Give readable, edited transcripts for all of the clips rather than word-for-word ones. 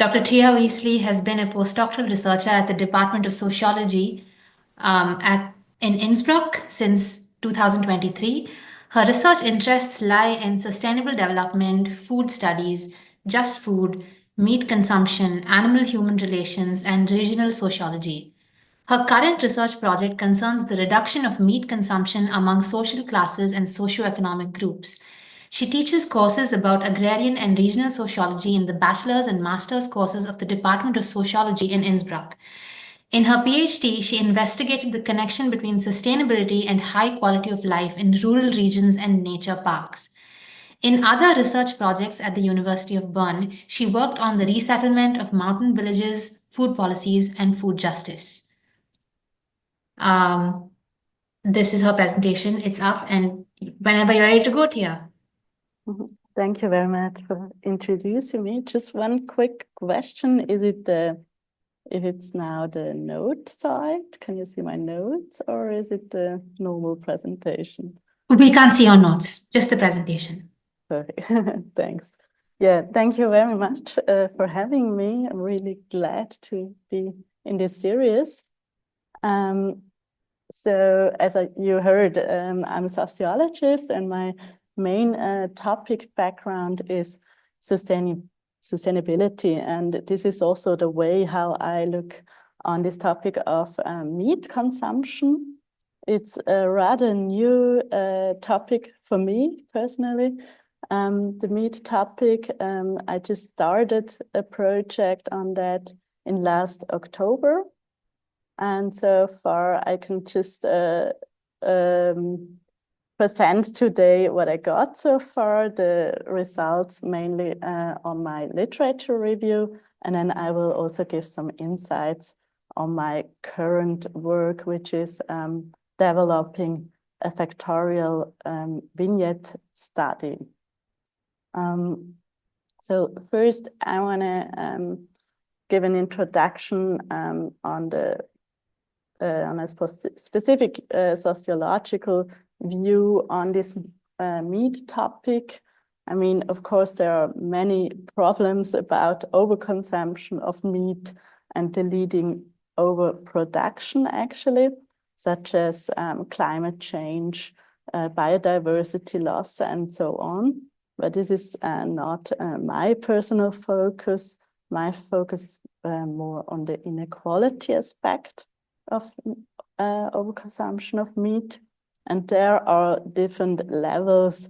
Dr. Thea Wiesli has been a postdoctoral researcher at the Department of Sociology in Innsbruck since 2023. Her research interests lie in sustainable development, food studies, just food, meat consumption, animal-human relations, and regional sociology. Her current research project concerns the reduction of meat consumption among social classes and socioeconomic groups. She teaches courses about agrarian and regional sociology in the bachelor's and master's courses of the Department of Sociology in Innsbruck. In her PhD, she investigated the connection between sustainability and high quality of life in rural regions and nature parks. In other research projects at the University of Bern, she worked on the resettlement of mountain villages, food policies, and food justice. This is her presentation. It's up, and whenever you're ready to go, Tia. Thank you very much for introducing me. Just one quick question. Is it if it's now the note side, can you see my notes, or is it the normal presentation? We can't see your notes, just the presentation. Perfect. Thanks. Yeah, thank you very much for having me. I'm really glad to be in this series. So as you heard, I'm a sociologist, and my main topic background is sustainability. And this is also the way how I look on this topic of meat consumption. It's a rather new topic for me personally. The meat topic, I just started a project on that in last October. And so far I can just present today what I got so far, the results mainly on my literature review, and then I will also give some insights on my current work, which is developing a factorial vignette study. So first I want to give an introduction on a specific sociological view on this meat topic. I mean, of course, there are many problems about overconsumption of meat and the leading overproduction, actually, such as climate change, biodiversity loss, and so on. But this is not my personal focus. My focus is more on the inequality aspect of overconsumption of meat. And there are different levels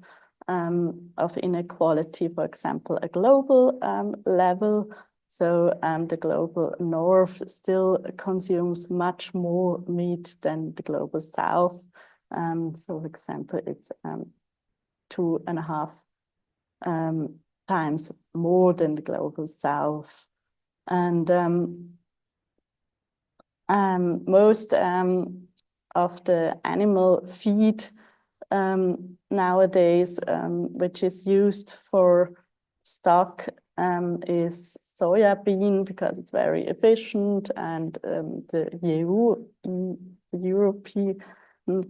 of inequality, for example, a global level. So the global north still consumes much more meat than the global south. So for example, it's 2.5 times more than the global south. And most of the animal feed nowadays, which is used for stock, is soybean because it's very efficient, and the European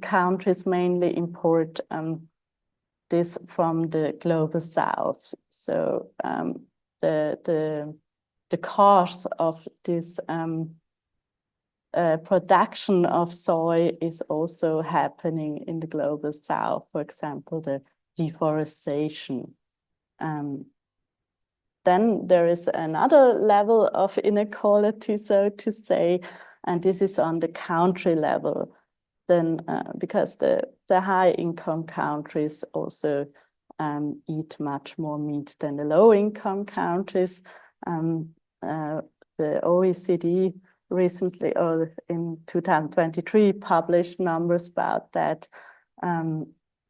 countries mainly import this from the global south. So the cost of this production of soy is also happening in the global south, for example, the deforestation. Then there is another level of inequality, so to say, and this is on the country level. Then because the high-income countries also eat much more meat than the low-income countries. The OECD recently, or in 2023, published numbers about that.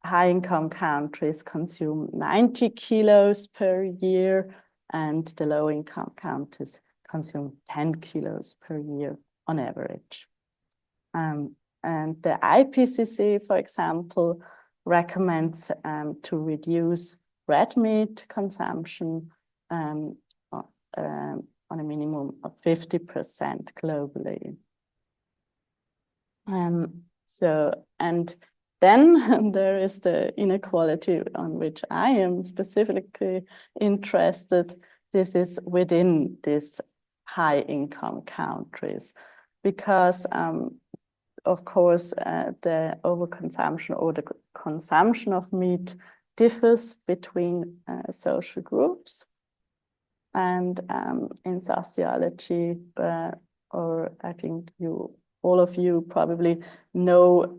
High-income countries consume 90 kilos per year, and the low-income countries consume 10 kilos per year on average. And the IPCC, for example, recommends to reduce red meat consumption on a minimum of 50% globally. And then there is the inequality on which I am specifically interested. this is within these high-income countries, because of course the overconsumption or the consumption of meat differs between social groups. And in sociology, or I think all of you probably know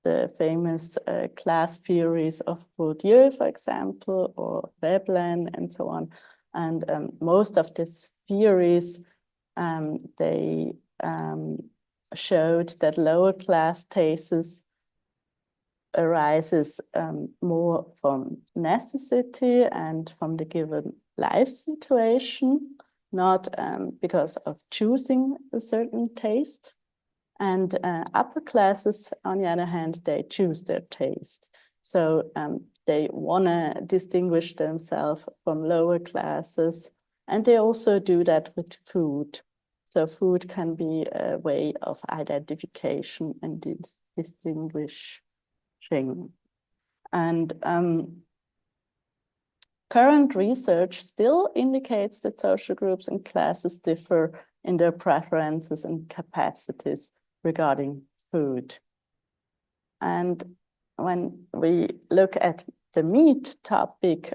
the famous class theories of Bourdieu, for example, or Veblen, and so on. And most of these theories, they showed that lower class tastes arises more from necessity and from the given life situation, not because of choosing a certain taste. And upper classes, on the other hand, they choose their taste. So they want to distinguish themselves from lower classes, and they also do that with food. So food can be a way of identification and distinguishing. And current research still indicates that social groups and classes differ in their preferences and capacities regarding food. And when we look at the meat topic,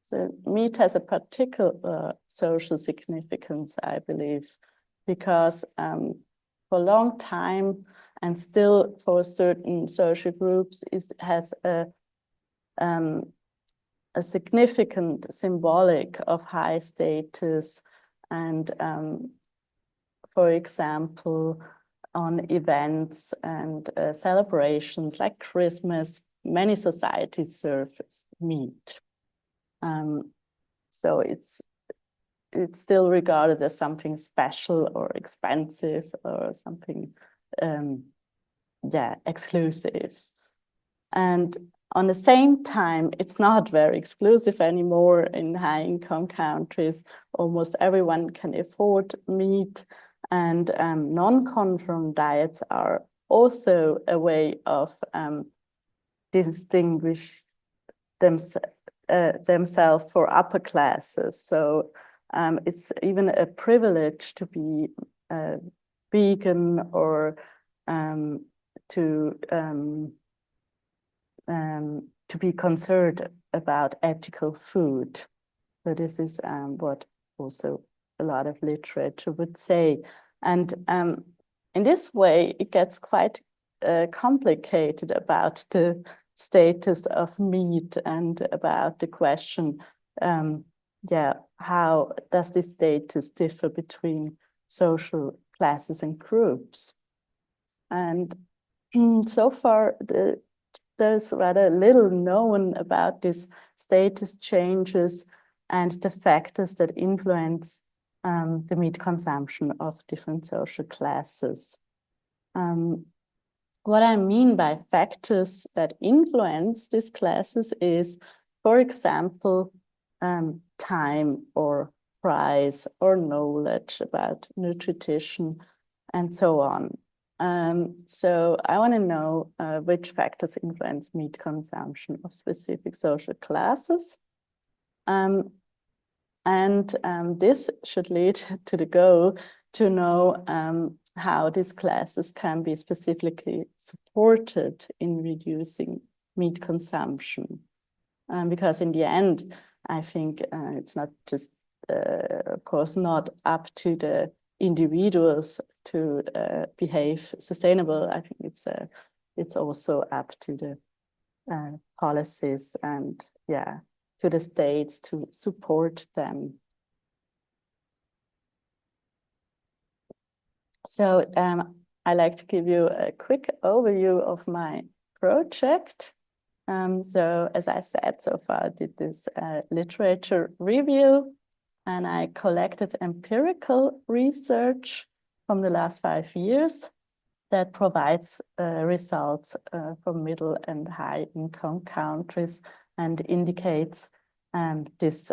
so meat has a particular social significance, I believe, because for a long time, and still for certain social groups, it has a significant symbolic of high status. And for example, on events and celebrations like Christmas, many societies serve meat. So it's still regarded as something special or expensive or something exclusive. And on the same time, it's not very exclusive anymore in high-income countries. Almost everyone can afford meat, and non-conform diets are also a way of distinguish themselves for upper classes. So it's even a privilege to be vegan or to be concerned about ethical food. So this is what also a lot of literature would say. And in this way, it gets quite complicated about the status of meat and about the question, how does this status differ between social classes and groups? And so far, there's rather little known about these status changes and the factors that influence the meat consumption of different social classes. What I mean by factors that influence these classes is, for example, time or price or knowledge about nutrition and so on. So I want to know which factors influence meat consumption of specific social classes. And this should lead to the goal to know how these classes can be specifically supported in reducing meat consumption. Because in the end, I think it's not just, of course, not up to the individuals to behave sustainable. I think it's also up to the policies and to the states to support them. So I like to give you a quick overview of my project. So as I said, so far I did this literature review, and I collected empirical research from the last 5 years that provides results from middle and high income countries and indicates these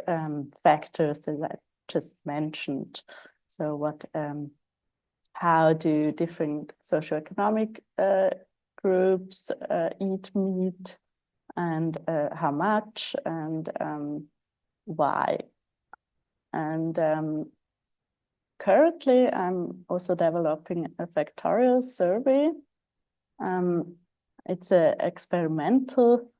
factors that I just mentioned. So how do different socioeconomic groups eat meat, and how much, and why. And currently, I'm also developing a factorial survey. It's an experimental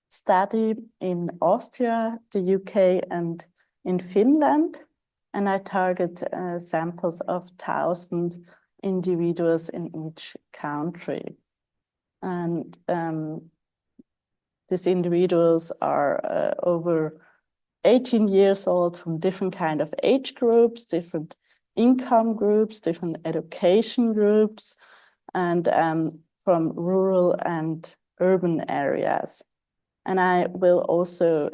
study in Austria, the UK, and in Finland. And I target samples of 1,000 individuals in each country. And these individuals are over 18 years old, from different kind of age groups, different income groups, different education groups, and from rural and urban areas. And I will also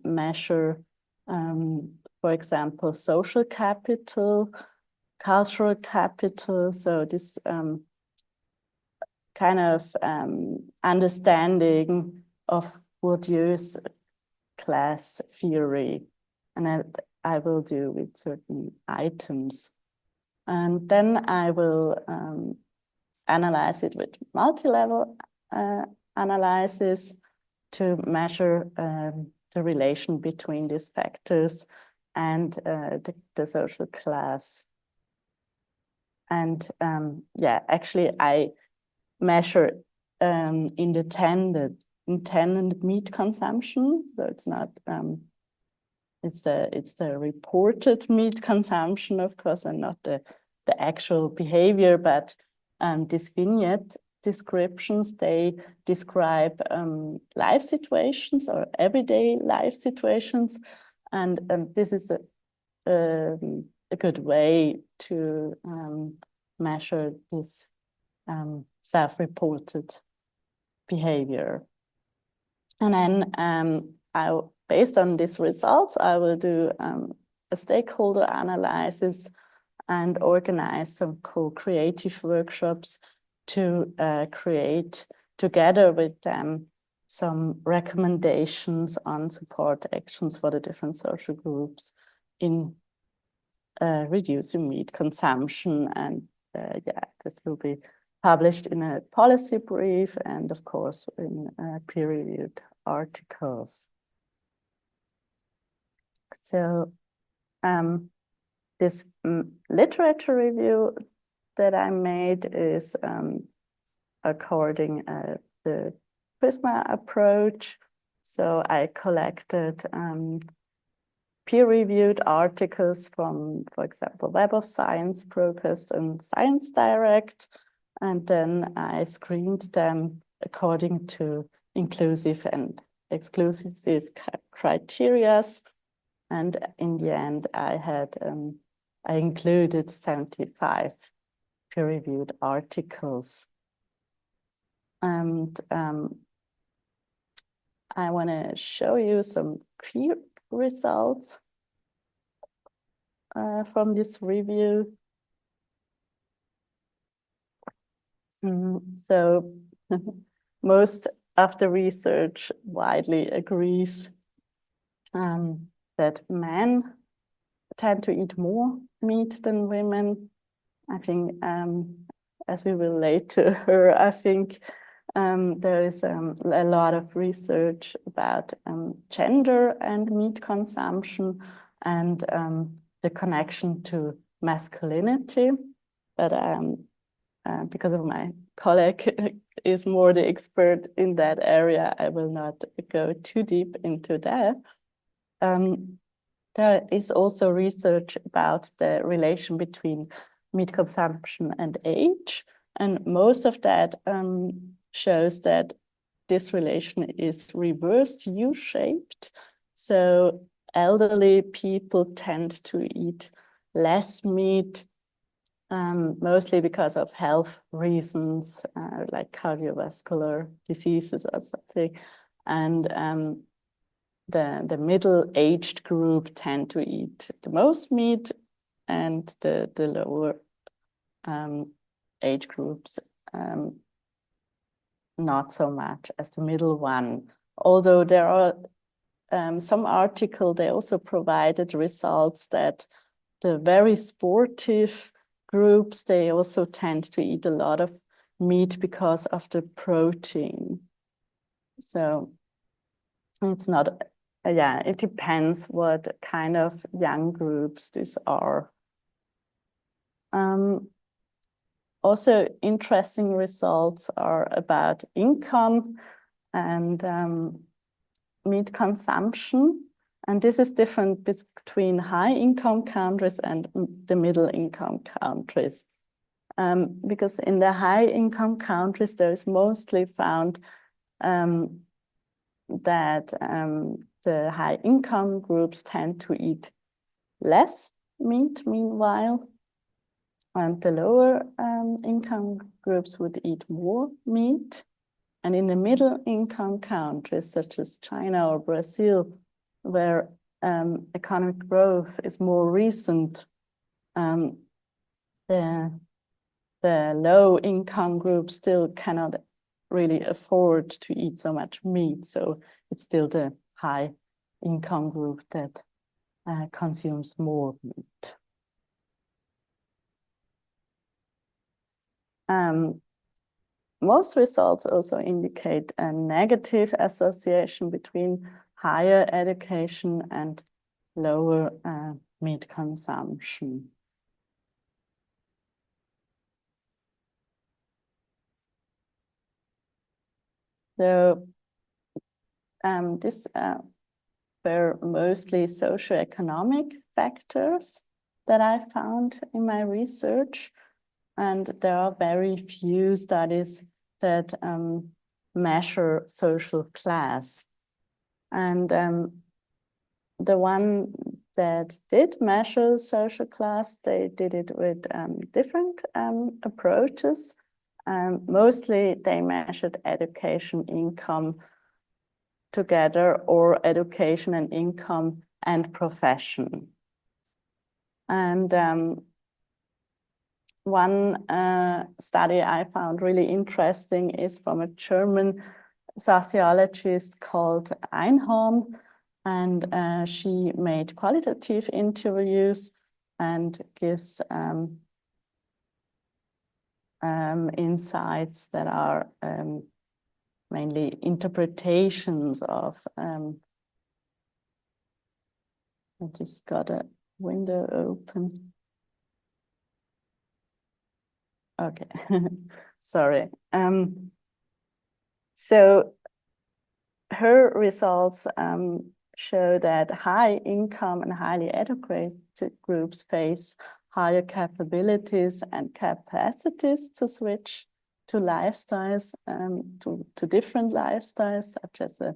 measure, for example, social capital, cultural capital. So this kind of understanding of Bourdieu's class theory, and I will do with certain items. And then I will analyze it with multi-level analysis to measure the relation between these factors and the social class. And yeah, actually I measure intended meat consumption. So it's not it's the reported meat consumption, of course, and not the actual behavior, but these vignette descriptions, they describe life situations or everyday life situations, and this is a good way to measure this self-reported behavior. And then based on these results, I will do a stakeholder analysis and organize some co-creative workshops to create together with them some recommendations on support actions for the different social groups in reducing meat consumption. And yeah, this will be published in a policy brief and of course in peer-reviewed articles. So this literature review that I made is according the PRISMA approach. So I collected peer-reviewed articles from, for example, Web of Science, Progress, and Science Direct, and then I screened them according to inclusive and exclusive criteria. And in the end, I included 75 peer-reviewed articles. And I want to show you some key results from this review. So most of the research widely agrees that men tend to eat more meat than women. I think, as we will later hear, I think there is a lot of research about gender and meat consumption and the connection to masculinity. But because of my colleague is more the expert in that area, I will not go too deep into that. There is also research about the relation between meat consumption and age, and most of that shows that this relation is reversed U-shaped. So elderly people tend to eat less meat, mostly because of health reasons, like cardiovascular diseases or something. And the middle-aged group tend to eat the most meat, and the lower age groups not so much as the middle one. Although there are some articles, they also provided results that the very sportive groups, they also tend to eat a lot of meat because of the protein. So it's not yeah, it depends what kind of young groups these are. Also, interesting results are about income and meat consumption. And this is different between high-income countries and the middle-income countries. Because in the high-income countries, there is mostly found that the high-income groups tend to eat less meat, meanwhile, and the lower income groups would eat more meat. And in the middle-income countries, such as China or Brazil, where economic growth is more recent, the low-income groups still cannot really afford to eat so much meat. So it's still the high-income group that consumes more meat. Most results also indicate a negative association between higher education and lower meat consumption. So these were mostly socioeconomic factors that I found in my research. And there are very few studies that measure social class. And the one that did measure social class, they did it with different approaches. Mostly they measured education, income together, or education and income and profession. And one study I found really interesting is from a German sociologist called Einhorn, and she made qualitative interviews and gives insights that are mainly interpretations of. I just got a window open. Okay, sorry. So her results show that high income and highly educated groups face higher capabilities and capacities to switch to lifestyles, to different lifestyles, such as a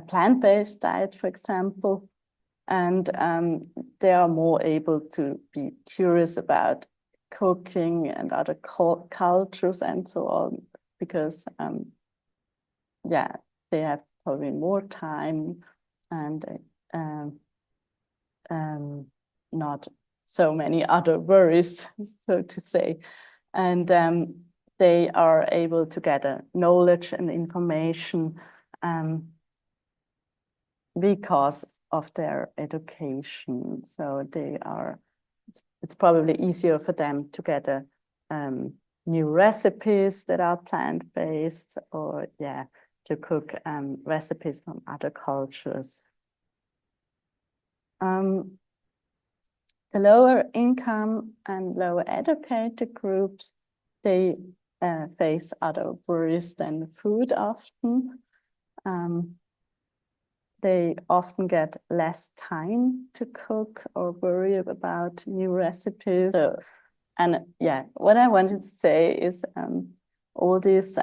plant-based diet, for example. And they are more able to be curious about cooking and other cultures and so on, because yeah, they have probably more time and not so many other worries, so to say. And they are able to gather knowledge and information because of their education. So they are, it's probably easier for them to get new recipes that are plant-based, or yeah, to cook recipes from other cultures. The lower income and lower educated groups, they face other worries than food often. They often get less time to cook or worry about new recipes. So, and yeah, what I wanted to say is all these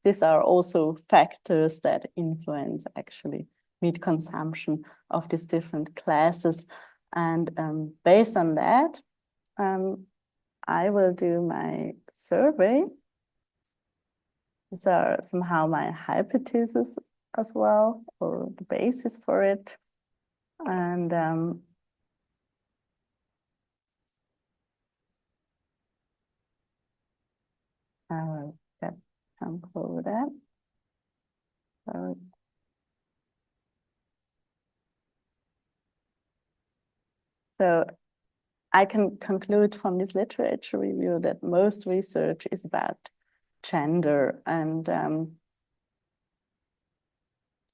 these are also factors that influence actually meat consumption of these different classes. And based on that, I will do my survey. These are somehow my hypotheses as well, or the basis for it. And I will get control of that. So I can conclude from this literature review that most research is about gender, and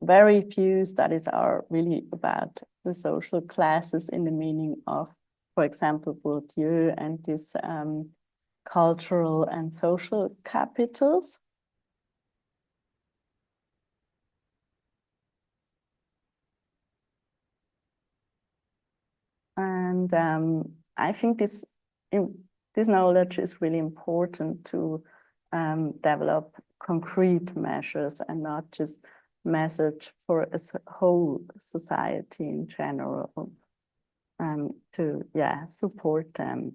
very few studies are really about the social classes in the meaning of, for example, Bourdieu and these cultural and social capitals. And I think this knowledge is really important to develop concrete measures and not just message for a whole society in general, to support them.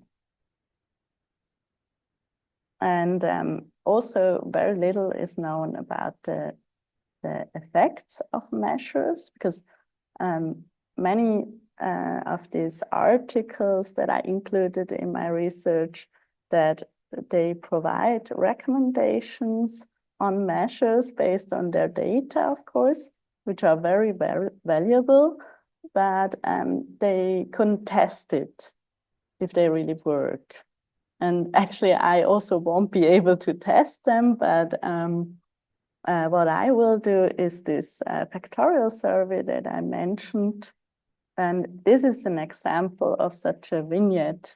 And also very little is known about the effects of measures, because many of these articles that I included in my research, that they provide recommendations on measures based on their data, of course, which are very, very valuable, but they couldn't test it if they really work. And actually, I also won't be able to test them, but what I will do is this factorial survey that I mentioned. And this is an example of such a vignette.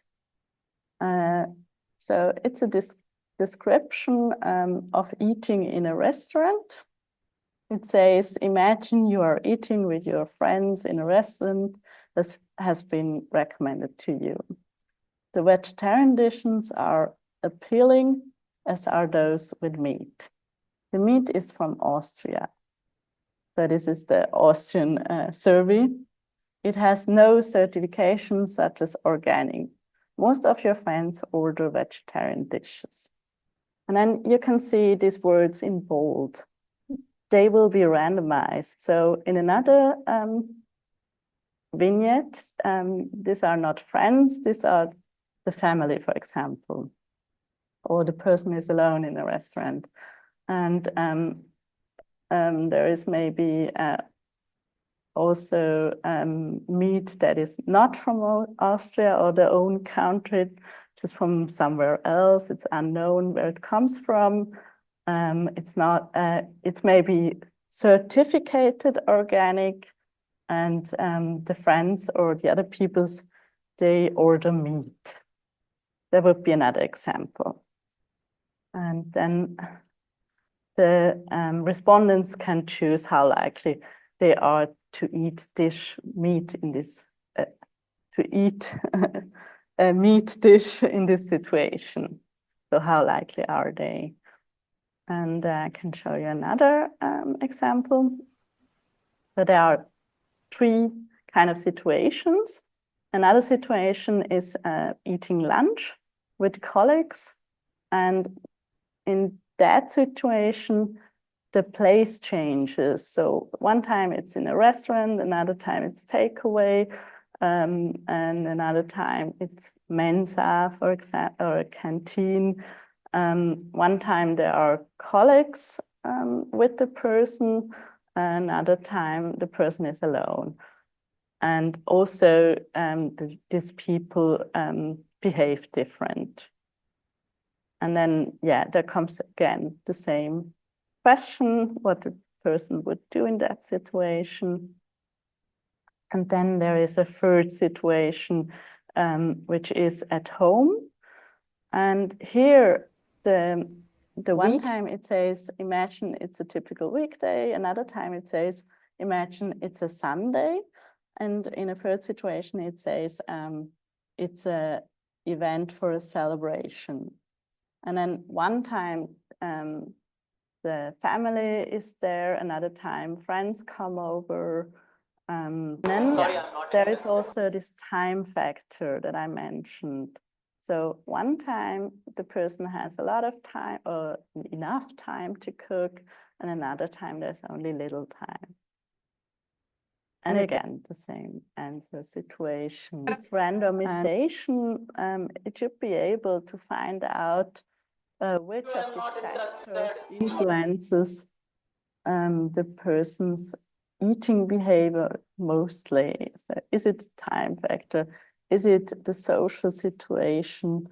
So it's a description of eating in a restaurant. It says, imagine you are eating with your friends in a restaurant that has been recommended to you. The vegetarian dishes are appealing, as are those with meat. The meat is from Austria. So this is the Austrian survey. It has no certification such as organic. Most of your friends order vegetarian dishes. And then you can see these words in bold. They will be randomized. So in another vignette, these are not friends, these are the family, for example, or the person is alone in a restaurant. And there is maybe also meat that is not from Austria or their own country, just from somewhere else. It's unknown where it comes from. It's not, it's maybe certificated organic, and the friends or the other peoples, they order meat. That would be another example. And then the respondents can choose how likely they are to eat meat in this, to eat a meat dish in this situation. So how likely are they? And I can show you another example. So there are three kind of situations. Another situation is eating lunch with colleagues. And in that situation, the place changes. So one time it's in a restaurant, another time it's takeaway, and another time it's Mensa, for example, or a canteen. One time there are colleagues with the person, another time the person is alone. And also these people behave different. And then, there comes again the same question, what the person would do in that situation. And then there is a third situation, which is at home. And here, the one time it says, imagine it's a typical weekday. Another time it says, imagine it's a Sunday. And in a third situation, it says, it's an event for a celebration. And then one time, the family is there, another time friends come over. Then there is also this time factor that I mentioned. So one time the person has a lot of time or enough time to cook, and another time there's only little time. And again, the same answer situation. This randomization, it should be able to find out which of these factors influences the person's eating behavior mostly. So is it time factor? Is it the social situation?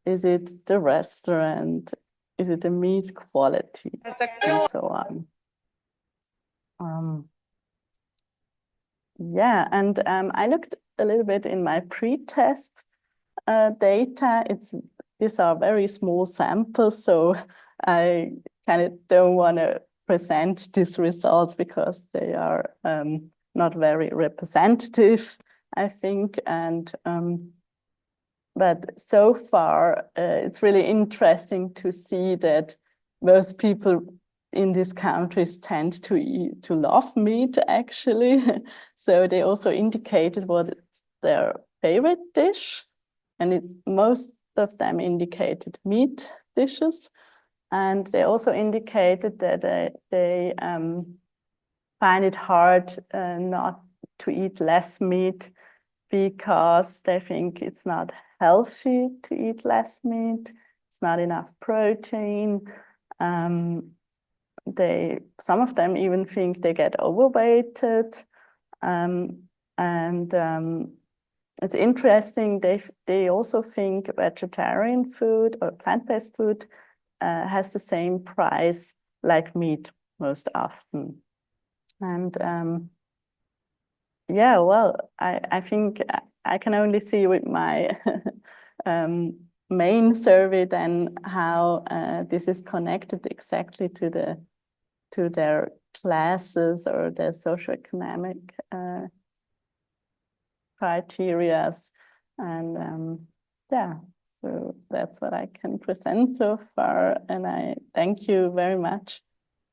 Is it the restaurant? Is it the meat quality? And so on. Yeah, and I looked a little bit in my pre-test data. These are very small samples, so I kind of don't want to present these results because they are not very representative, I think. And but so far, it's really interesting to see that most people in these countries tend to love meat, actually. So they also indicated what is their favorite dish, and most of them indicated meat dishes. And they also indicated that they find it hard not to eat less meat because they think it's not healthy to eat less meat. It's not enough protein. Some of them even think they get overweighted. It's interesting. They also think vegetarian food or plant-based food has the same price like meat most often. And yeah, well, I think I can only see with my main survey then how this is connected exactly to their classes or their socioeconomic criteria. And yeah, so that's what I can present so far. And I thank you very much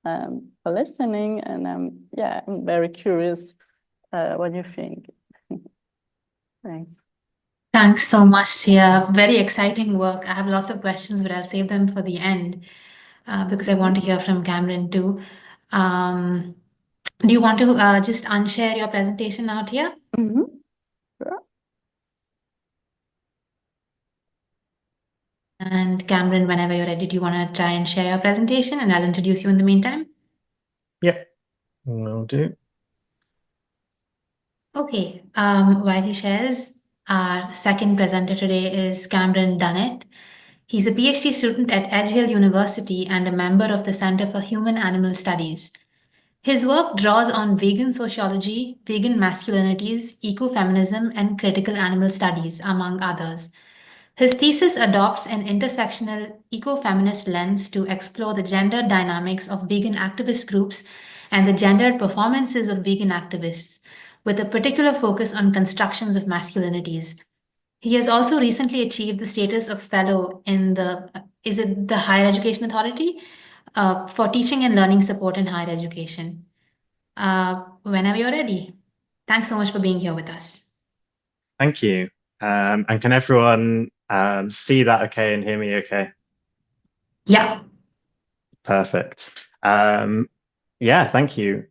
for listening. And yeah, I'm very curious what you think. Thanks. Thanks so much, Thea. Very exciting work. I have lots of questions, but I'll save them for the end because I want to hear from Cameron too. Do you want to just unshare your presentation out here? Sure. And Cameron, whenever you're ready, do you want to try and share your presentation and I'll introduce you in the meantime? Yep, will do. Okay, while he shares, our second presenter today is Cameron Dunnett. He's a PhD student at Edge Hill University and a member of the Center for Human Animal Studies. His work draws on vegan sociology, vegan masculinities, ecofeminism, and critical animal studies, among others. His thesis adopts an intersectional ecofeminist lens to explore the gender dynamics of vegan activist groups and the gendered performances of vegan activists, with a particular focus on constructions of masculinities. He has also recently achieved the status of fellow in the Higher Education Authority for teaching and learning support in higher education. Whenever you're ready. Thanks so much for being here with us. Thank you. And can everyone see that okay and hear me okay? Yeah. Perfect. Yeah, thank you.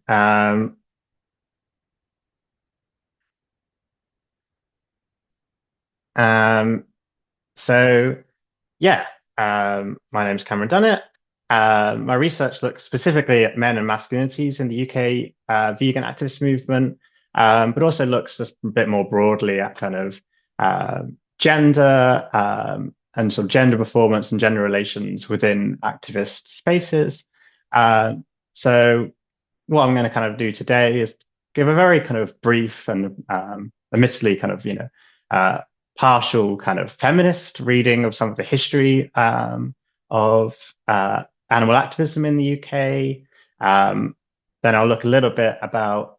So yeah, my name is Cameron Dunnett. My research looks specifically at men and masculinities in the UK vegan activist movement, but also looks just a bit more broadly at kind of gender and sort of gender performance and gender relations within activist spaces. So what I'm going to kind of do today is give a very kind of brief and admittedly kind of, partial kind of feminist reading of some of the history of animal activism in the UK. Then I'll look a little bit about,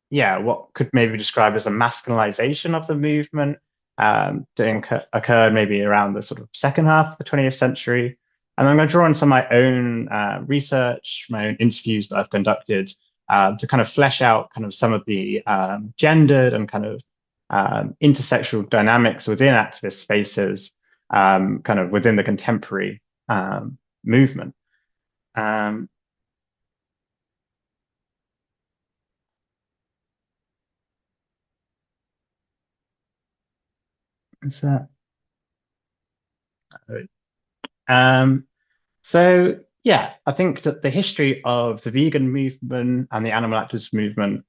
what could maybe be described as a masculinization of the movement that occurred maybe around the sort of second half of the 20th century. And I'm going to draw on some of my own research, my own interviews that I've conducted to kind of flesh out kind of some of the gendered and kind of intersectional dynamics within activist spaces, kind of within the contemporary movement. Is that? So yeah, I think that the history of the vegan movement and the animal activist movement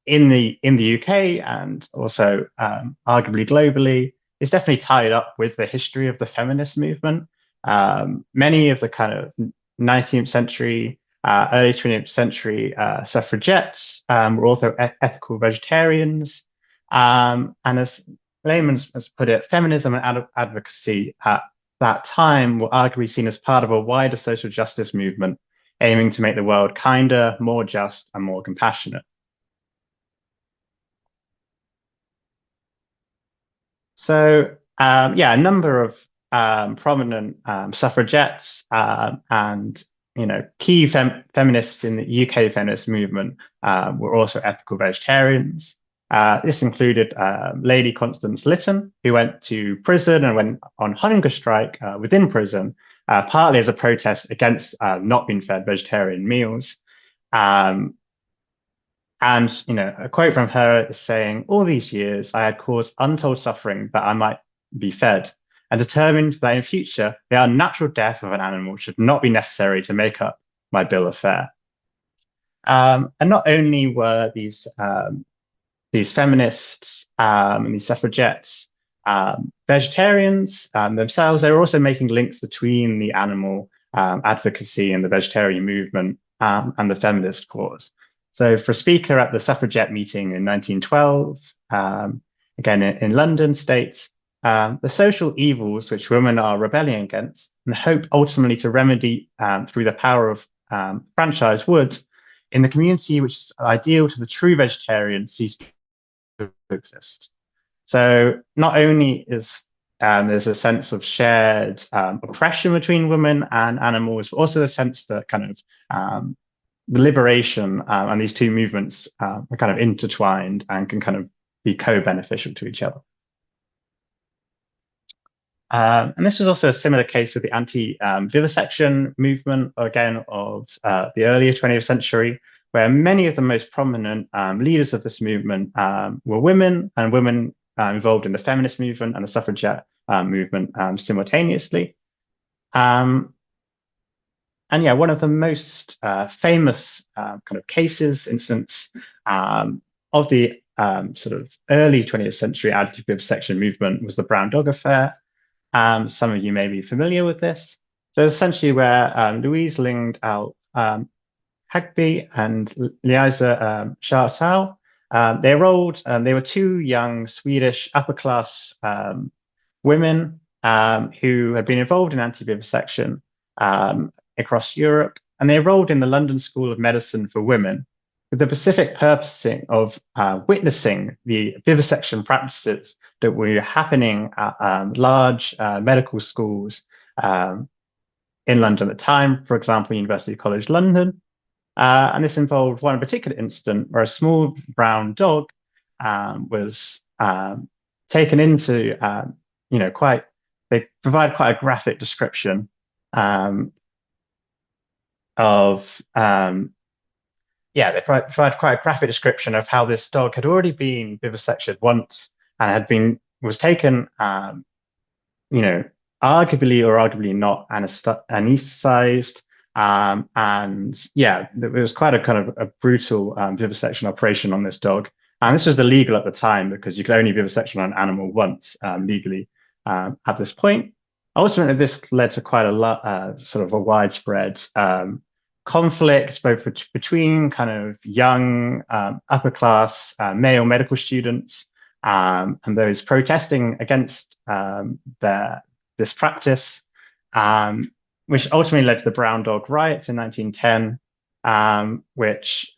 in the UK and also arguably globally is definitely tied up with the history of the feminist movement. Many of the kind of 19th century Early 20th century suffragettes were also ethical vegetarians. And as Lehman has put it, feminism and advocacy at that time were arguably seen as part of a wider social justice movement aiming to make the world kinder, more just, and more compassionate. So, yeah, a number of prominent suffragettes and key feminists in the UK feminist movement were also ethical vegetarians. This included Lady Constance Lytton, who went to prison and went on hunger strike within prison, partly as a protest against not being fed vegetarian meals. And a quote from her is saying, "All these years I had caused untold suffering that I might be fed, and determined that in future the unnatural death of an animal should not be necessary to make up my bill of fare." And not only were these feminists and these suffragettes vegetarians themselves, they were also making links between the animal advocacy and the vegetarian movement and the feminist cause. So for a speaker at the suffragette meeting in 1912, again in London, states, "The social evils which women are rebelling against and hope ultimately to remedy through the power of franchise would, in the community which is ideal to the true vegetarian, cease to exist." So not only is there's a sense of shared oppression between women and animals, but also the sense that kind of the liberation and these two movements are kind of intertwined and can kind of be co-beneficial to each other. And this was also a similar case with the anti-vivisection movement, again, of the earlier 20th century, where many of the most prominent leaders of this movement were women, and women involved in the feminist movement and the suffragette movement simultaneously. And yeah, one of the most famous kind of cases, instance of the sort of early 20th century anti-vivisection movement was the Brown Dog Affair. Some of you may be familiar with this. So essentially where Louise Lingdal Hagby and Liza Choudhury, they were two young Swedish upper-class women who had been involved in anti-vivisection across Europe, and they enrolled in the London School of Medicine for Women with the specific purposing of witnessing the vivisection practices that were happening at large medical schools in London at the time, for example, University College London. And this involved one particular incident where a small brown dog was taken into, they provide quite a graphic description they provide quite a graphic description of how this dog had already been vivisected once and was taken, arguably or arguably not anesthetized. And yeah, it was quite a kind of a brutal vivisection operation on this dog. And this was illegal at the time because you could only vivisection on an animal once legally at this point. Ultimately, this led to quite a lot, sort of a widespread conflict, both between kind of young upper-class male medical students and those protesting against this practice, which ultimately led to the Brown Dog riots in 1910, which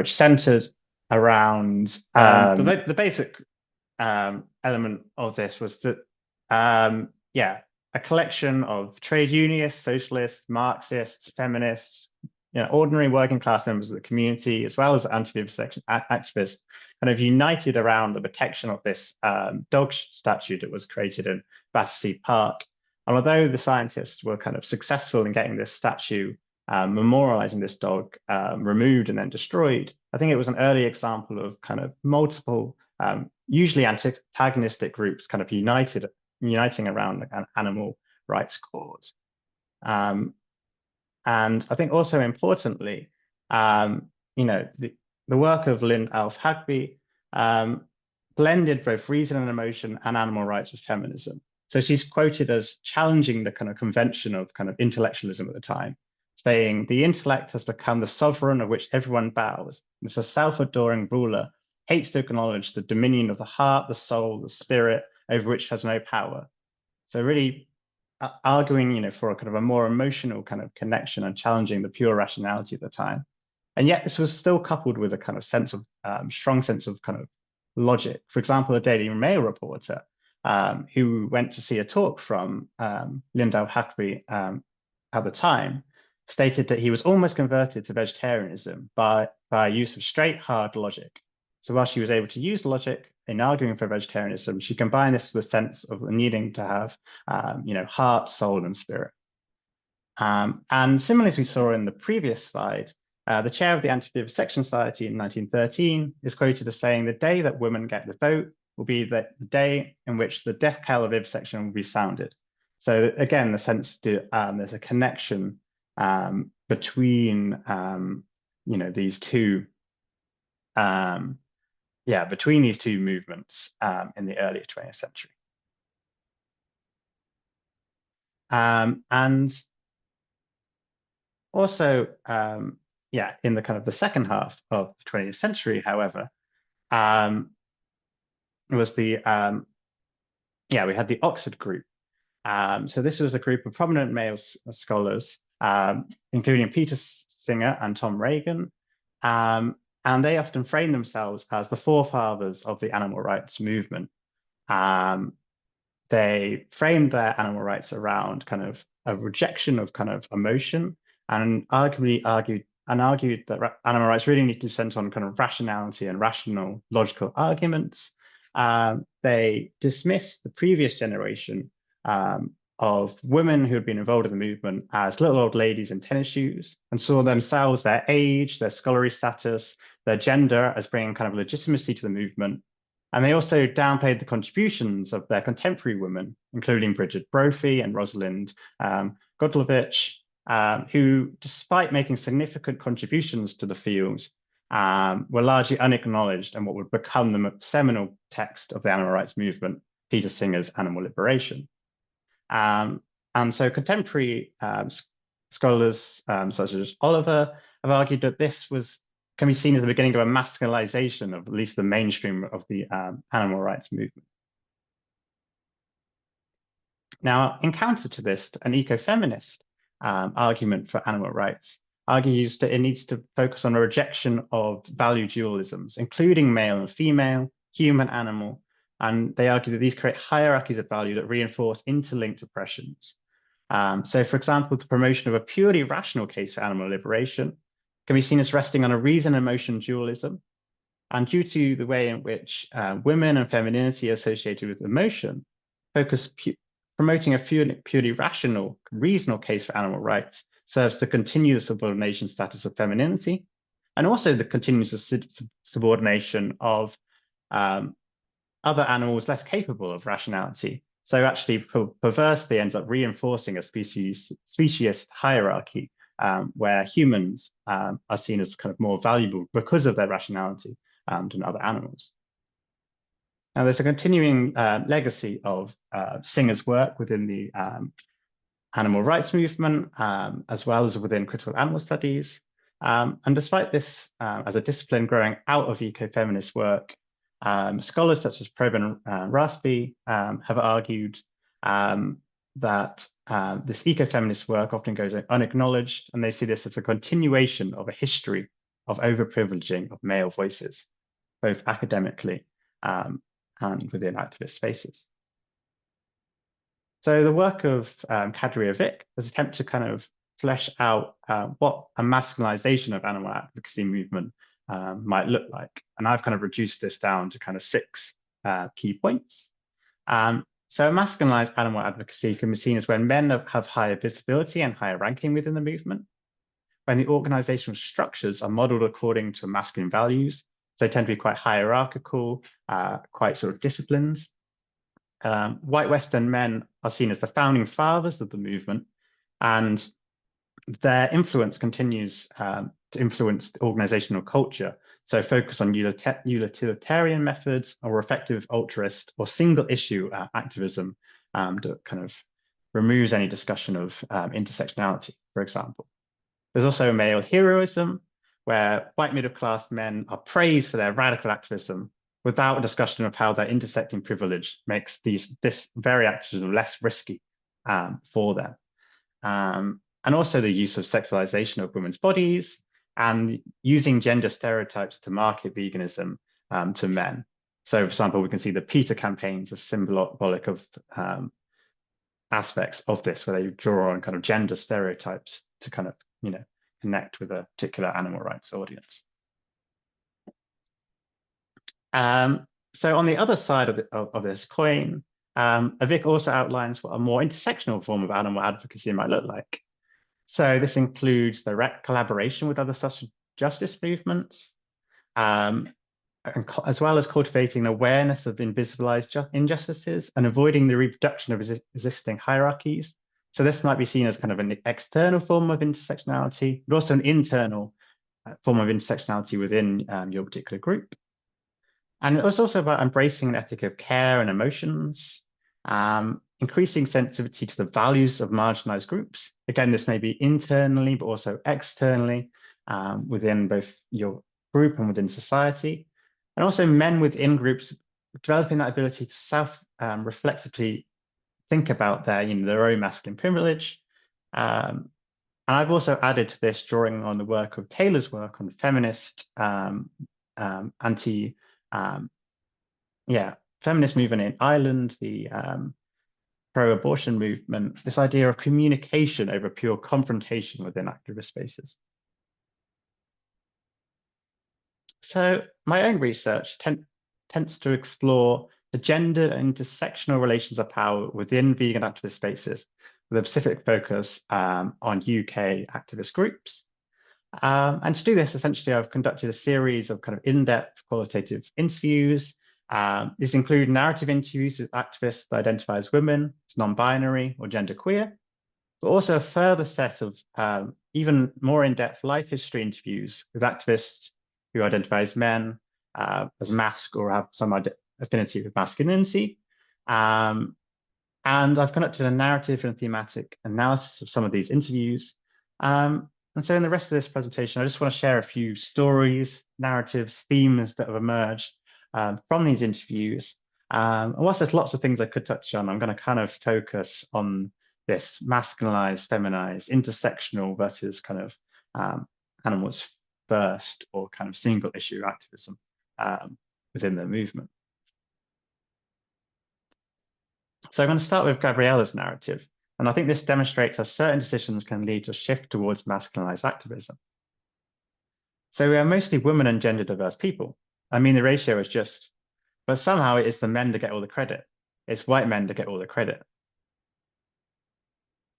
centered around the basic element of this was that a collection of trade unionists, socialists, Marxists, feminists, ordinary working class members of the community, as well as anti-vivisection activists, kind of united around the protection of this dog statue that was created in Battersea Park. And although the scientists were kind of successful in getting this statue, memorializing this dog, removed and then destroyed, I think it was an early example of kind of multiple, usually antagonistic groups kind of uniting around an animal rights cause. And I think also importantly, the work of Lindalf Hagby blended both reason and emotion and animal rights with feminism. So she's quoted as challenging the kind of convention of kind of intellectualism at the time, saying the intellect has become the sovereign of which everyone bows. It's a self-adoring ruler, hates to acknowledge the dominion of the heart, the soul, the spirit, over which has no power. So really arguing, for a kind of a more emotional kind of connection and challenging the pure rationality of the time. And yet this was still coupled with a kind of sense of strong sense of kind of logic. For example, a Daily Mail reporter who went to see a talk from Lindau Choudhury at the time stated that he was almost converted to vegetarianism by use of straight, hard logic. So while she was able to use logic in arguing for vegetarianism, she combined this with a sense of needing to have, heart, soul, and spirit. And similarly, as we saw in the previous slide, the chair of the Anti-Vivisection Society in 1913 is quoted as saying, "The day that women get the vote will be the day in which the death knell of vivisection will be sounded." So again, the sense there's a connection between these two between these two movements in the early 20th century. And also, in the kind of the second half of the 20th century, however, was the we had the Oxford group. So this was a group of prominent male scholars, including Peter Singer and Tom Regan, and they often frame themselves as the forefathers of the animal rights movement. They framed their animal rights around kind of a rejection of kind of emotion, and argued that animal rights really need to center on kind of rationality and rational logical arguments. They dismissed the previous generation of women who had been involved in the movement as little old ladies in tennis shoes, and saw themselves, their age, their scholarly status, their gender as bringing kind of legitimacy to the movement. And they also downplayed the contributions of their contemporary women, including Bridget Brophy and Rosalind Godlovich, who, despite making significant contributions to the field, were largely unacknowledged in what would become the seminal text of the animal rights movement, Peter Singer's Animal Liberation. And so contemporary scholars such as Oliver have argued that this can be seen as the beginning of a masculinization of at least the mainstream of the animal rights movement. Now, in counter to this, an ecofeminist argument for animal rights argues that it needs to focus on a rejection of value dualisms, including male and female, human, animal, and they argue that these create hierarchies of value that reinforce interlinked oppressions. So, for example, the promotion of a purely rational case for animal liberation can be seen as resting on a reason-emotion dualism. And due to the way in which women and femininity are associated with emotion, promoting a purely rational, reasonable case for animal rights serves to continue the subordination status of femininity, and also the continuous subordination of other animals less capable of rationality. So actually, perversely ends up reinforcing a speciesist hierarchy where humans are seen as kind of more valuable because of their rationality than other animals. Now, there's a continuing legacy of Singer's work within the animal rights movement, as well as within critical animal studies. And despite this as a discipline growing out of ecofeminist work, scholars such as Preben Rasby have argued that this ecofeminist work often goes unacknowledged, and they see this as a continuation of a history of overprivileging of male voices, both academically and within activist spaces. So the work of Choudhury has attempted to kind of flesh out what a masculinization of animal advocacy movement might look like. And I've kind of reduced this down to kind of 6 key points. So a masculinized animal advocacy can be seen as when men have higher visibility and higher ranking within the movement, when the organizational structures are modeled according to masculine values. So they tend to be quite hierarchical, quite sort of disciplined. White Western men are seen as the founding fathers of the movement, and their influence continues to influence the organizational culture. So focus on utilitarian methods or effective altruist or single issue activism that kind of removes any discussion of intersectionality, for example. There's also male heroism, where white middle-class men are praised for their radical activism without a discussion of how their intersecting privilege makes this very activism less risky for them. And also the use of sexualization of women's bodies and using gender stereotypes to market veganism to men. So, for example, we can see the PETA campaigns as symbolic of aspects of this, where they draw on kind of gender stereotypes to kind of, connect with a particular animal rights audience. So on the other side of this coin, Avik also outlines what a more intersectional form of animal advocacy might look like. So this includes direct collaboration with other social justice movements, as well as cultivating awareness of invisibilized injustices and avoiding the reproduction of existing hierarchies. So this might be seen as kind of an external form of intersectionality, but also an internal form of intersectionality within your particular group. And it was also about embracing an ethic of care and emotions, increasing sensitivity to the values of marginalized groups. Again, this may be internally, but also externally within both your group and within society. And also men within groups developing that ability to self-reflexively think about their own masculine privilege. And I've also added to this, drawing on the work of Taylor's work on the feminist feminist movement in Ireland, the pro-abortion movement, this idea of communication over pure confrontation within activist spaces. So my own research tends to explore the gender and intersectional relations of power within vegan activist spaces, with a specific focus on UK activist groups. And to do this, essentially, I've conducted a series of kind of in-depth qualitative interviews. These include narrative interviews with activists that identify as women, as non-binary, or genderqueer, but also a further set of even more in-depth life history interviews with activists who identify as men, as masc, or have some affinity with masculinity. And I've conducted a narrative and thematic analysis of some of these interviews. And so in the rest of this presentation, I just want to share a few stories, narratives, themes that have emerged from these interviews. And whilst there's lots of things I could touch on, I'm going to kind of focus on this masculinized, feminized, intersectional versus kind of animals first, or kind of single issue activism within the movement. So I'm going to start with Gabriella's narrative. And I think this demonstrates how certain decisions can lead to a shift towards masculinized activism. So we are mostly women and gender diverse people. I mean, the ratio is just, but somehow it is the men that get all the credit. It's white men that get all the credit.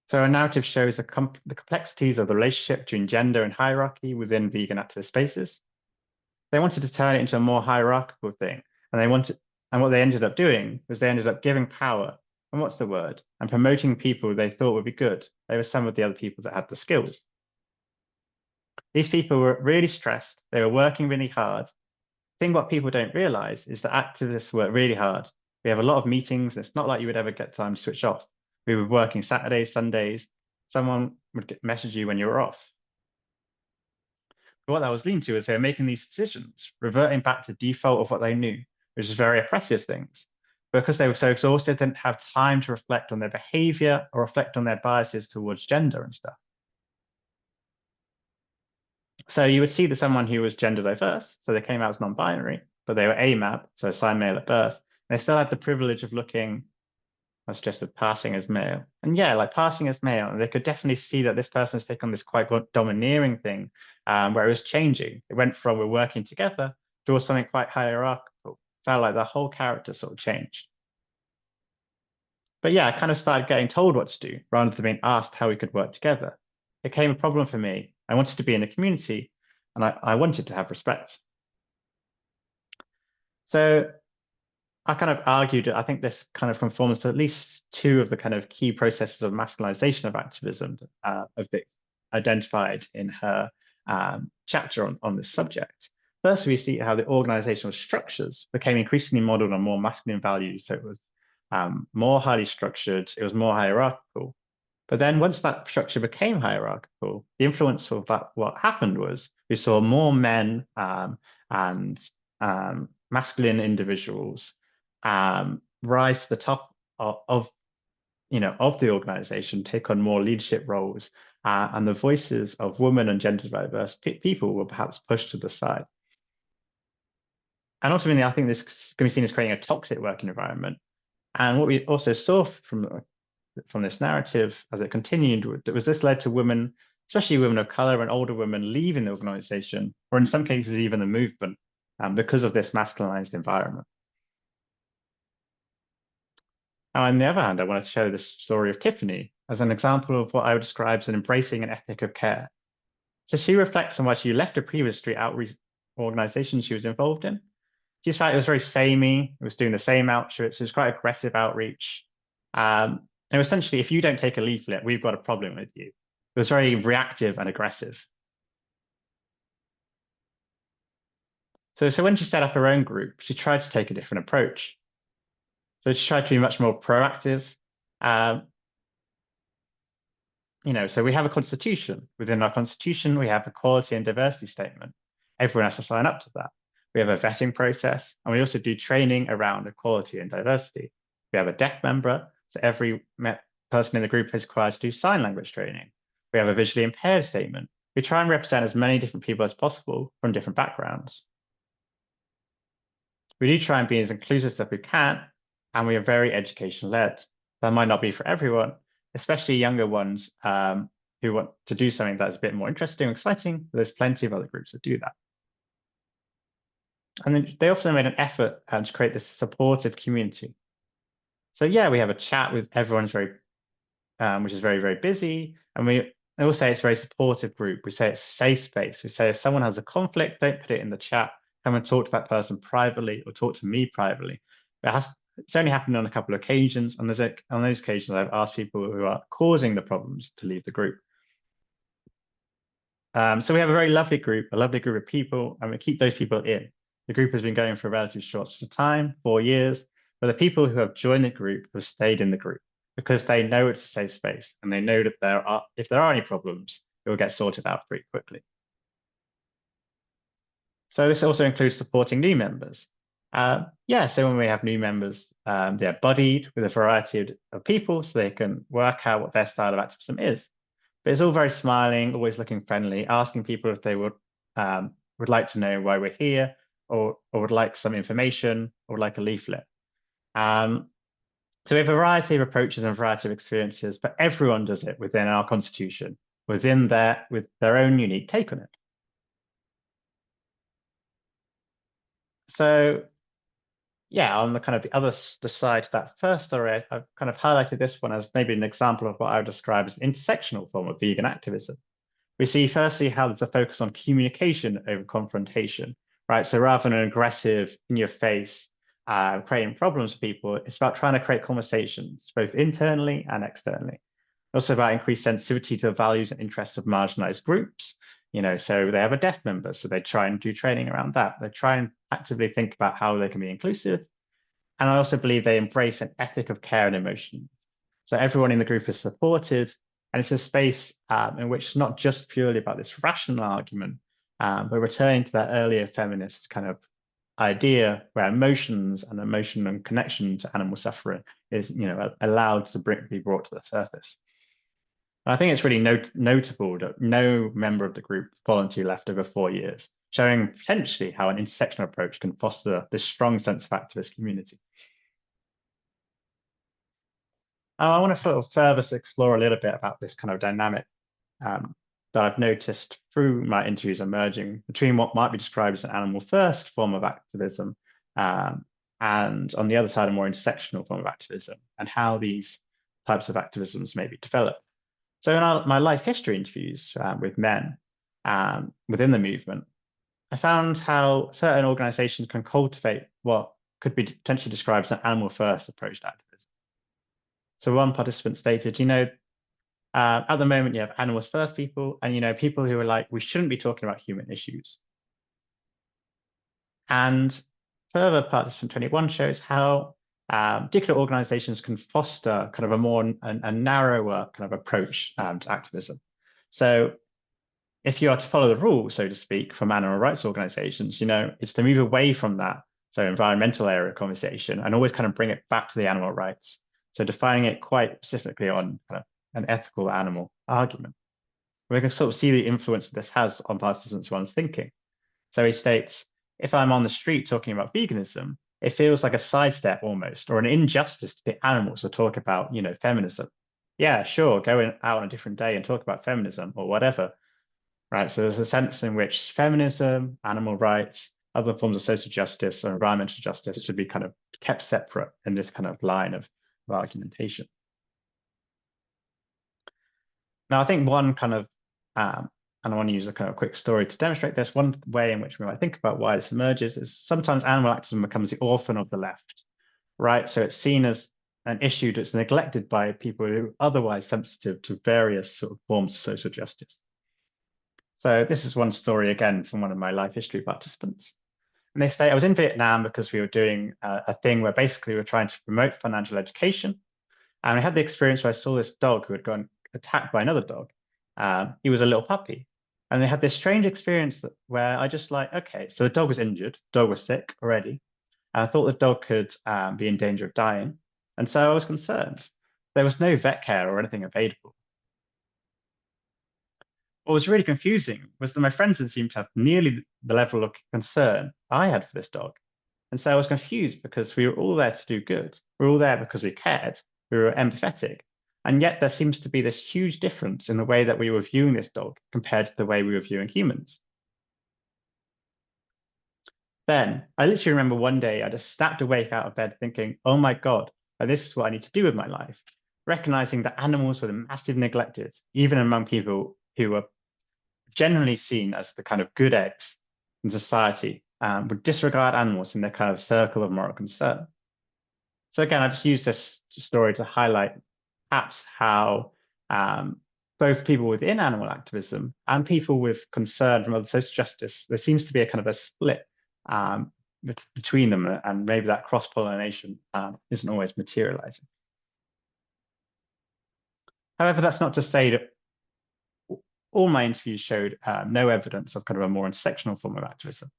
So our narrative shows the complexities of the relationship between gender and hierarchy within vegan activist spaces. They wanted to turn it into a more hierarchical thing. And what they ended up doing was they ended up giving power, and what's the word? And promoting people they thought would be good. They were some of the other people that had the skills. These people were really stressed. They were working really hard. The thing what people don't realize is that activists work really hard. We have a lot of meetings. And it's not like you would ever get time to switch off. We were working Saturdays, Sundays. Someone would message you when you were off. But what that was leading to is they were making these decisions, reverting back to default of what they knew, which is very oppressive things. Because they were so exhausted, they didn't have time to reflect on their behavior or reflect on their biases towards gender and stuff. So you would see that someone who was gender diverse, so they came out as non-binary, but they were AMAB, so assigned male at birth. They still had the privilege of looking, I suggested, passing as male. And yeah, like passing as male, and they could definitely see that this person was taking on this quite domineering thing, where it was changing. It went from we're working together to something quite hierarchical. Felt like the whole character sort of changed. But yeah, I kind of started getting told what to do rather than being asked how we could work together. It became a problem for me. I wanted to be in a community, and I wanted to have respect. So I kind of argued, I think this kind of conforms to at least two of the kind of key processes of masculinization of activism of Vic identified in her chapter on this subject. First, we see how the organizational structures became increasingly modeled on more masculine values. So it was more highly structured, it was more hierarchical. But then once that structure became hierarchical, the influence of that, what happened was we saw more men and masculine individuals rise to the top of the organization, take on more leadership roles, and the voices of women and gender diverse people were perhaps pushed to the side. And ultimately, I think this can be seen as creating a toxic working environment. And what we also saw from this narrative as it continued was this led to women, especially women of color and older women, leaving the organization, or in some cases, even the movement, because of this masculinized environment. Now, on the other hand, I want to show this story of Tiffany as an example of what I would describe as an embracing an ethic of care. So she reflects on why she left a previous street outreach organization she was involved in. She felt it was very samey, it was doing the same outreach, it was quite aggressive outreach. And essentially, if you don't take a leaflet, we've got a problem with you. It was very reactive and aggressive. So when she set up her own group, she tried to take a different approach. So she tried to be much more proactive. So we have a constitution. Within our constitution, we have equality and diversity statement. Everyone has to sign up to that. We have a vetting process, and we also do training around equality and diversity. We have a deaf member, so every person in the group is required to do sign language training. We have a visually impaired statement. We try and represent as many different people as possible from different backgrounds. We do try and be as inclusive as we can, and we are very education-led. That might not be for everyone, especially younger ones who want to do something that's a bit more interesting and exciting. There's plenty of other groups that do that. And then they also made an effort to create this supportive community. So yeah, we have a chat with everyone's which is very, very busy. And we all say it's a very supportive group. We say it's a safe space. We say if someone has a conflict, don't put it in the chat. Come and talk to that person privately or talk to me privately. It's only happened on a couple of occasions. And on those occasions, I've asked people who are causing the problems to leave the group. So we have a very lovely group of people, and we keep those people in. The group has been going for a relatively short time, 4 years, but the people who have joined the group have stayed in the group because they know it's a safe space and they know that if there are any problems, it will get sorted out pretty quickly. So this also includes supporting new members. So when we have new members, they're buddied with a variety of people so they can work out what their style of activism is. But it's all very smiling, always looking friendly, asking people if they would like to know why we're here, or would like some information, or would like a leaflet. So we have a variety of approaches and a variety of experiences, but everyone does it within our constitution, with their own unique take on it. So yeah, on the side of that first story, I've kind of highlighted this one as maybe an example of what I would describe as an intersectional form of vegan activism. We see firstly how there's a focus on communication over confrontation, right? So rather than an aggressive, in your face, creating problems for people, it's about trying to create conversations, both internally and externally. Also about increased sensitivity to the values and interests of marginalized groups. So they have a deaf member, so they try and do training around that. They try and actively think about how they can be inclusive. And I also believe they embrace an ethic of care and emotion. So everyone in the group is supported, and it's a space in which it's not just purely about this rational argument, but returning to that earlier feminist kind of idea where emotion and connection to animal suffering is, allowed to be brought to the surface. And I think it's really notable that no member of the group voluntarily left over 4 years, showing potentially how an intersectional approach can foster this strong sense of activist community. I want to further explore a little bit about this kind of dynamic that I've noticed through my interviews emerging between what might be described as an animal first form of activism and on the other side, a more intersectional form of activism, and how these types of activisms may be developed. So in my life history interviews with men within the movement, I found how certain organizations can cultivate what could be potentially described as an animal first approach to activism. So one participant stated, at the moment you have animals first people, and people who are like, we shouldn't be talking about human issues. And further, participant 21 shows how particular organizations can foster kind of a more a narrower kind of approach to activism. So if you are to follow the rules, so to speak, from animal rights organizations, it's to move away from that, so environmental area conversation, and always kind of bring it back to the animal rights. So defining it quite specifically on kind of an ethical animal argument. We can sort of see the influence that this has on participants' one's thinking. So he states, if I'm on the street talking about veganism, it feels like a sidestep almost, or an injustice to the animals to talk about, feminism. Yeah, sure, go out on a different day and talk about feminism or whatever. Right, so there's a sense in which feminism, animal rights, other forms of social justice or environmental justice should be kind of kept separate in this kind of line of argumentation. Now, I think one kind of, and I want to use a kind of quick story to demonstrate this, one way in which we might think about why this emerges is sometimes animal activism becomes the orphan of the left, right? So it's seen as an issue that's neglected by people who are otherwise sensitive to various sort of forms of social justice. So this is one story, again, from one of my life history participants. And they say, I was in Vietnam because we were doing a thing where basically we were trying to promote financial education. And I had the experience where I saw this dog who had gone attacked by another dog. He was a little puppy. And they had this strange experience where I just like, okay, so the dog was injured, the dog was sick already. And I thought the dog could be in danger of dying. And so I was concerned. There was no vet care or anything available. What was really confusing was that my friends didn't seem to have nearly the level of concern I had for this dog. And so I was confused because we were all there to do good. We were all there because we cared. We were empathetic. And yet there seems to be this huge difference in the way that we were viewing this dog compared to the way we were viewing humans. Then I literally remember one day I just snapped awake out of bed thinking, oh my God, this is what I need to do with my life. Recognizing that animals were massively neglected, even among people who were generally seen as the kind of good eggs in society, would disregard animals in their kind of circle of moral concern. So again, I just use this story to highlight perhaps how both people within animal activism and people with concern from other social justice, there seems to be a kind of a split between them, and maybe that cross-pollination isn't always materializing. However, that's not to say that all my interviews showed no evidence of kind of a more intersectional form of activism.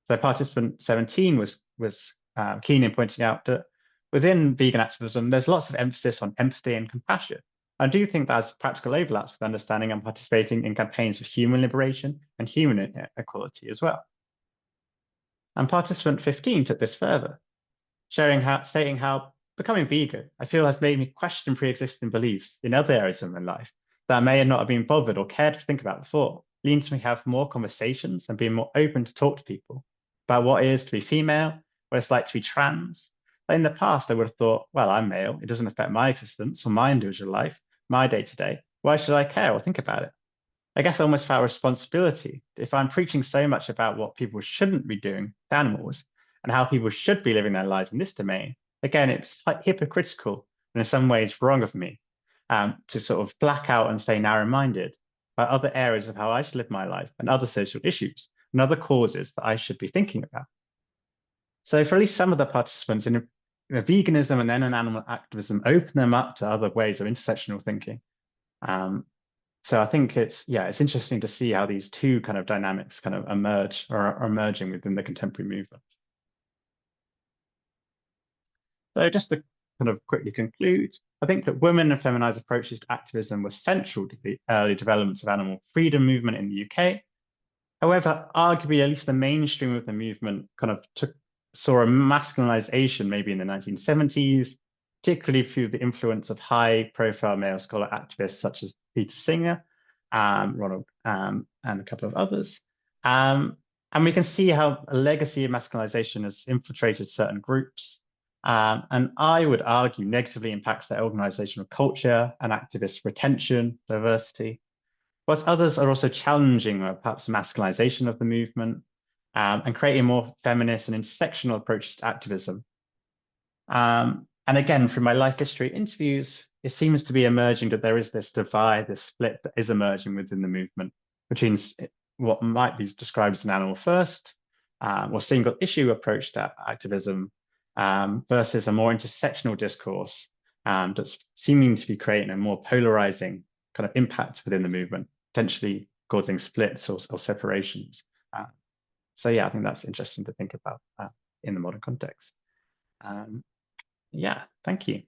So participant 17 was keen in pointing out that within vegan activism, there's lots of emphasis on empathy and compassion. I do think there's practical overlaps with understanding and participating in campaigns for human liberation and human equality as well. And participant 15 took this further, stating how becoming vegan, I feel, has made me question pre-existing beliefs in other areas of my life that I may not have been bothered or cared to think about before, leading to me have more conversations and being more open to talk to people about what it is to be female, what it's like to be trans. But in the past, I would have thought, well, I'm male. It doesn't affect my existence or my individual life, my day-to-day. Why should I care or think about it? I guess I almost felt a responsibility. If I'm preaching so much about what people shouldn't be doing to animals and how people should be living their lives in this domain, again, it's hypocritical and in some ways wrong of me to sort of black out and stay narrow-minded about other areas of how I should live my life and other social issues and other causes that I should be thinking about. So for at least some of the participants in veganism and then in animal activism, open them up to other ways of intersectional thinking. So I think it's interesting to see how these two kind of dynamics kind of emerge or are emerging within the contemporary movement. So just to kind of quickly conclude, I think that women and feminized approaches to activism were central to the early developments of animal freedom movement in the UK. However, arguably, at least the mainstream of the movement kind of saw a masculinization maybe in the 1970s, particularly through the influence of high-profile male scholar activists such as Peter Singer, Ronald, and a couple of others. And we can see how a legacy of masculinization has infiltrated certain groups, and I would argue negatively impacts their organizational culture and activist retention, diversity, whilst others are also challenging perhaps masculinization of the movement and creating more feminist and intersectional approaches to activism. And again, from my life history interviews, it seems to be emerging that there is this divide, this split that is emerging within the movement between what might be described as an animal first or single issue approach to activism versus a more intersectional discourse that's seeming to be creating a more polarizing kind of impact within the movement, potentially causing splits or separations. So yeah, I think that's interesting to think about in the modern context. Yeah, thank you.